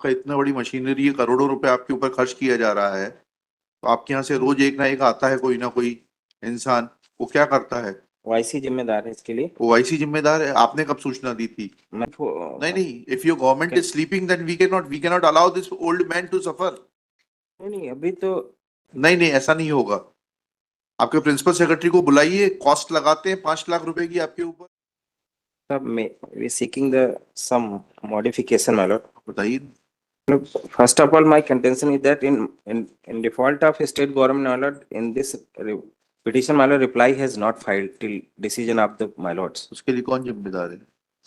आपका इतना बड़ी मशीनरी है, करोड़ों रुपए आपके ऊपर खर्च किया जा रहा है, तो आपके यहाँ से रोज एक ना एक आता है कोई ना कोई इंसान, वो क्या करता है? वाईसी जिम्मेदार है इसके लिए। ओवाईसी जिम्मेदार है? आपने कब सूचना दी थी? मैं नहीं नहीं, if your government is sleeping then we can not allow this old man to suffer. नहीं अभी तो नहीं नहीं, ऐसा नहीं होगा। आपके प्रिंसिपल सेक्रेटरी को बुलाइए, कॉस्ट लगाते हैं 5 लाख रुपए की आपके ऊपर। सब में seeking the some modification my lord. बताइए। First of all, my contention is that in default of state government, my lord, in this petition, my lord, reply has not filed till decision of the my lords. उसके लिए कौन जिम्मेदार है?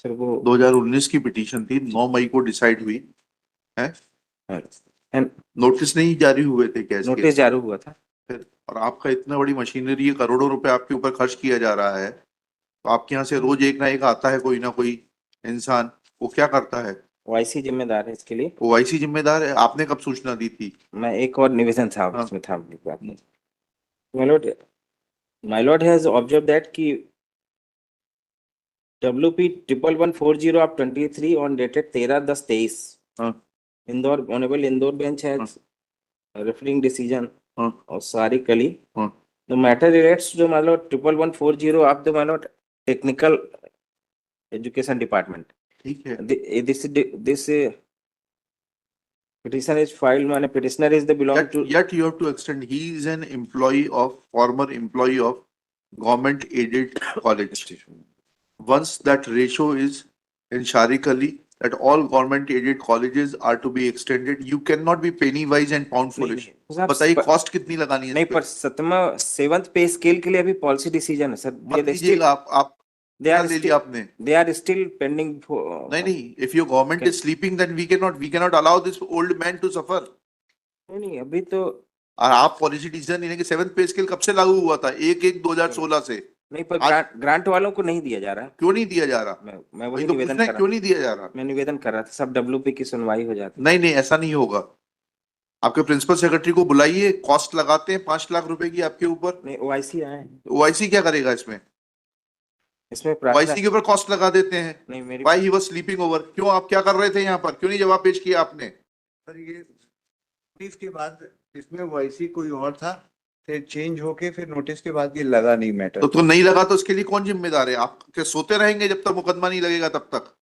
Sir वो 2019 की petition थी, 9 मई को decide हुई है, एंड नोटिस नहीं जारी हुए थे कैसे? नोटिस जारी हुआ था। फिर और आपका इतना बड़ी मशीनरी है, करोड़ों रुपए आपके ऊपर खर्च किया जा रहा है, तो आपके यहाँ से रोज एक ना एक आता है कोई ना कोई इंसान, वो क्या करता है? वाईसी जिम्मेदार है इसके लिए। ओवाईसी जिम्मेदार है? आपने कब सूचना दी थी? मैं एक और निवेदन था हाँ। उसमें था my lord has observed that कि WP 1140 of 23 on dated 13/10/23 हाँ Indore honourable Indore bench has referring decision हाँ of Sari Kali. हाँ The matter relates to my lord 1140 of the my lord technical education department. ठीक है। This petition is filed, माने petitioner is the belong to Yet you have to extend, he is an employee of, former employee of government aided college. Once that ratio is in Sharik Ali, that all government aided colleges are to be extended, you cannot be penny wise and pound foolish. बताइए cost कितनी लगानी है? नहीं पर सतमा 7th पे scale के लिए अभी पॉलिसी डिसीजन है सर। मत लीजिएगा आप they are ले लिया आपने? they are still pending for नहीं नहीं, if your government is sleeping then we cannot allow this old man to suffer. नहीं अभी तो और आप पॉलिसी डिसीजन लेने के 7th पे स्केल कब से लागू हुआ था? 1/1/2016 से। नहीं पर ग्रांट वालों को नहीं दिया जा रहा। क्यों नहीं दिया जा रहा? मैं वही तो निवेदन कर रहा, क्यों नहीं दिया जा रहा? मैं निवेदन कर रहा था सब WP की सुनवाई हो जाती। नहीं नहीं, ऐसा नहीं होगा। आपके प्रिंसिपल सेक्रेटरी को बुलाइए, कॉस्ट लगाते हैं 5 लाख रुपए की आपके ऊपर। नहीं OIC आए, ओआईसी क्या करेगा इसमें? ओआईसी के ऊपर कॉस्ट लगा देते हैं। नहीं मेरी Why he was sleeping over? क्यों, आप क्या कर रहे थे यहाँ पर? क्यों नहीं जवाब पेश किया आपने? सर ये नोटिस के बाद इसमें वाईसी कोई और था, फिर चेंज होके फिर नोटिस के बाद ये लगा नहीं मैटर। तो नहीं लगा तो उसके लिए कौन जिम्मेदार है? आप क्या सोते रहेंगे जब तक मुकदमा नहीं लगेगा तब तक?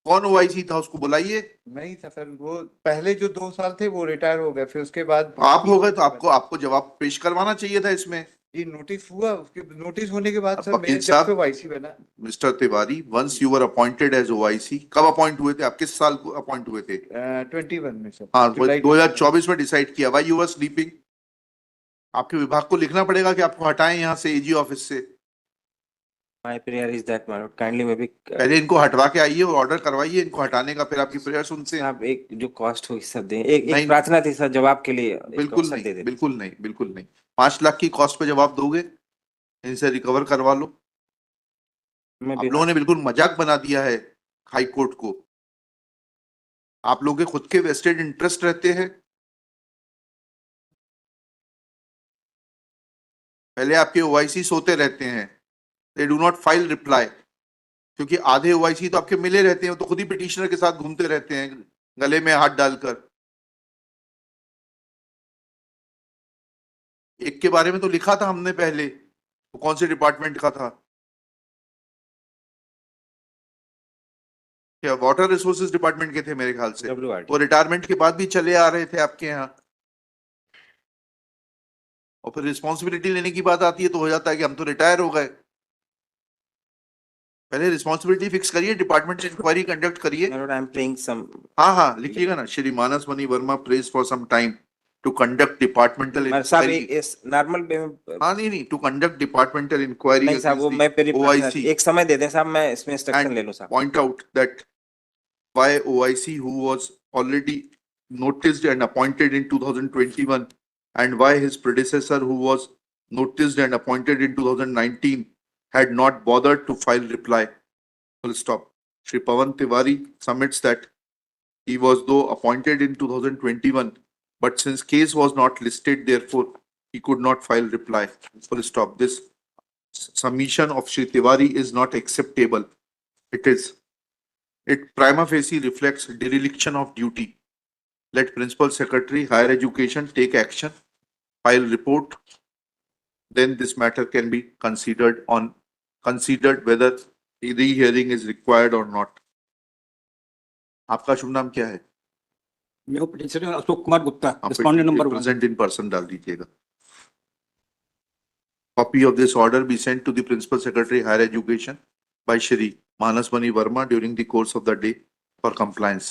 कौन ओआईसी था, उसको बुलाइए। नहीं था सर, वो पहले जो 2 साल थे वो रिटायर हो गए, फिर उसके बाद आप हो गए तो आपको जवाब पेश करवाना चाहिए था इसमें। जी नोटिस हुआ, उसके नोटिस होने के बाद सर वकील मेरे साहब, जब से वाईसी बना। Mister Tiwari, once you were appointed as OIC, कब अपॉइंट हुए थे आप? किस साल को अपॉइंट हुए थे? 21 में सर। हाँ, 2024 में डिसाइड किया। Why you were sleeping? आपके विभाग को लिखना पड़ेगा कि आपको हटाएं यहाँ से एजी ऑफिस से। My prayer is that my lord kindly maybe पहले इनको हटवा के आइए और ऑर्डर करवाइए इनको हटाने का, फिर आपकी प्रेयर सुनते हैं। आप एक जो कॉस्ट हुई सब दें, एक प्रार्थना थी सर जवाब के लिए। बिल्कुल नहीं, बिल्कुल नहीं, बिल्कुल नहीं। 5 लाख की कॉस्ट पे जवाब दोगे? इनसे रिकवर करवा लो। आप लोगों ने बिल्कुल मजाक बना दिया है हाई कोर्ट को। आप लोगों के खुद के वेस्टेड इंटरेस्ट रहते हैं। पहले आपके ओआईसी सोते रहते हैं, they do not file reply, क्योंकि आधे ओआईसी तो आपके मिले रहते हैं, तो खुद ही पिटिशनर के साथ घूमते रहते हैं गले में हाथ डालकर। एक के बारे में तो लिखा था हमने पहले, वो कौन से डिपार्टमेंट का था? क्या वाटर रिसोर्सेज डिपार्टमेंट के थे मेरे ख्याल से। वो रिटायरमेंट के बाद भी चले आ रहे थे आपके यहाँ, और फिर रिस्पॉन्सिबिलिटी लेने की बात आती है तो हो जाता है कि हम तो रिटायर हो गए। पहले रिस्पॉन्सिबिलिटी फिक्स करिए, डिपार्टमेंट से इंक्वायरी कंडक्ट करिए। हाँ हाँ लिखिएगा ना, Shri Manas Mani Verma prays for some time to conduct departmental inquiry. Normal हाँ नहीं, टू कंडक्ट डिपार्टमेंटल इंक्वायरी। नहीं साहब, वो मैं OIC एक समय दे दें साहब, मैं इसमें इंस्ट्रक्शन ले लूं साहब। Point out that why OIC who was already noticed and appointed in 2021 and why his predecessor who was noticed and appointed in 2019 had not bothered to file reply. Full stop. Shri Pawan Tiwari submits that he was though appointed in 2021, but since case was not listed, therefore he could not file reply. Full stop. This submission of Shri Tiwari is not acceptable. It is it prima facie reflects dereliction of duty. Let Principal Secretary, Higher Education take action, file report. Then this matter can be considered whether re-hearing is required or not. आपका शुभ नाम क्या है? मैं petitioner Ashok Kumar Gupta, आप respondent number 1। present in person डाल दीजिएगा. Copy of this order be sent to the Principal Secretary, Higher Education by Shri Manaswani Verma during the course of the day for compliance.